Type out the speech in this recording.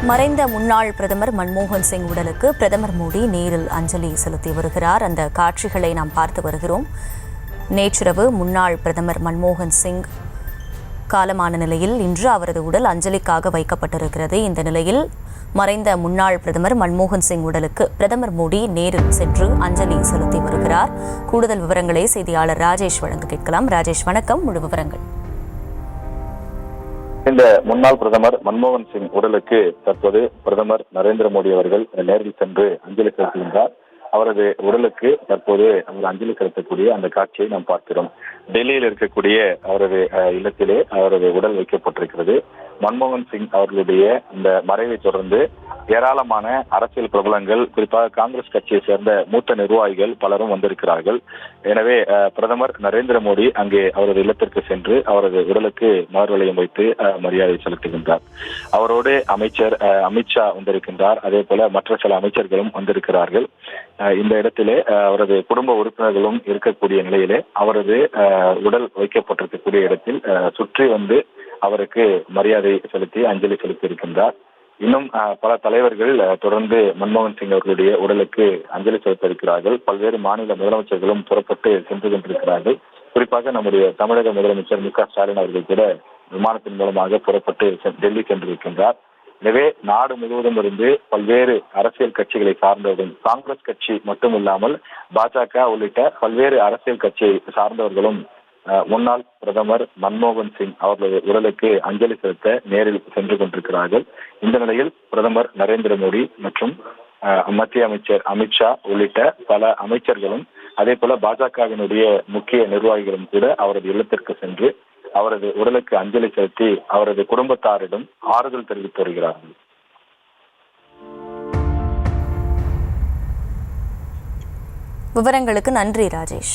மறைந்த முன்னாள் பிரதமர் மன்மோகன் சிங் உடலுக்கு பிரதமர் மோடி நேரில் அஞ்சலி செலுத்தி வருகிறார். அந்த காட்சிகளை நாம் பார்த்து வருகிறோம். நேற்றிரவு முன்னாள் பிரதமர் மன்மோகன் சிங் காலமான நிலையில் இன்று அவரது உடல் அஞ்சலிக்காக வைக்கப்பட்டிருக்கிறது. இந்த நிலையில் மறைந்த முன்னாள் பிரதமர் மன்மோகன் சிங் உடலுக்கு பிரதமர் மோடி நேரில் சென்று அஞ்சலி செலுத்தி வருகிறார். கூடுதல் விவரங்களை செய்தியாளர் ராஜேஷ் வழங்க கேட்கலாம். ராஜேஷ், வணக்கம். முழு விவரங்கள். இந்த முன்னாள் பிரதமர் மன்மோகன் சிங் உடலுக்கு தற்போது பிரதமர் நரேந்திர மோடி அவர்கள் நேரில் சென்று அஞ்சலி செலுத்துகின்றார். அவரது உடலுக்கு தற்போது அவர் அஞ்சலி செலுத்தக்கூடிய அந்த காட்சியை நாம் பார்க்கிறோம். டெல்லியில் இருக்கக்கூடிய அவரது இல்லத்திலே அவரது உடல் வைக்கப்பட்டிருக்கிறது. மன்மோகன் சிங் அவர்களுடைய இந்த மறைவை தொடர்ந்து ஏராளமான அரசியல் பிரபலங்கள், குறிப்பாக காங்கிரஸ் கட்சியை சேர்ந்த மூத்த நிர்வாகிகள் பலரும் வந்திருக்கிறார்கள். எனவே பிரதமர் நரேந்திர மோடி அங்கே அவரது இல்லத்திற்கு சென்று அவரது உடலுக்கு மலர் வளையம் வைத்து மரியாதை செலுத்துகின்றார். அவரோடு அமைச்சர் அமித்ஷா வந்திருக்கின்றார். அதே போல மற்ற சில அமைச்சர்களும் வந்திருக்கிறார்கள். இந்த இடத்திலே அவரது குடும்ப உறுப்பினர்களும் இருக்கக்கூடிய நிலையிலே அவரது உடல் வைக்கப்பட்டிருக்கக்கூடிய இடத்தில் சுற்றி வந்து அவருக்கு மரியாதை செலுத்தி அஞ்சலி செலுத்தி இருக்கின்றார். இன்னும் பல தலைவர்கள் தொடர்ந்து மன்மோகன் சிங் அவர்களுடைய உடலுக்கு அஞ்சலி செலுத்த இருக்கிறார்கள். பல்வேறு மாநில முதலமைச்சர்களும் புறப்பட்டு சென்று கொண்டிருக்கிறார்கள். குறிப்பாக நம்முடைய தமிழக முதலமைச்சர் மு க ஸ்டாலின் அவர்கள் கூட விமானத்தின் மூலமாக புறப்பட்டு டெல்லி சென்றிருக்கின்றார். எனவே நாடு முழுவதும் இருந்து பல்வேறு அரசியல் கட்சிகளை சார்ந்தவர்களும், காங்கிரஸ் கட்சி மட்டுமில்லாமல் பாஜக உள்ளிட்ட பல்வேறு அரசியல் கட்சியை சார்ந்தவர்களும் முன்னாள் பிரதமர் மன்மோகன் சிங் அவர்களது உடலுக்கு அஞ்சலி செலுத்த நேரில் சென்று கொண்டிருக்கிறார்கள். இந்த நிலையில் பிரதமர் நரேந்திர மோடி மற்றும் மத்திய அமைச்சர் அமித்ஷா உள்ளிட்ட பல அமைச்சர்களும் அதே போல பாஜகவினுடைய முக்கிய நிர்வாகிகளும் கூட அவரது இல்லத்திற்கு சென்று அவரது உடலுக்கு அஞ்சலி செலுத்தி அவரது குடும்பத்தாரிடம் ஆறுதல் தெரிவித்து வருகிறார்கள். விவரங்களுக்கு நன்றி ராஜேஷ்.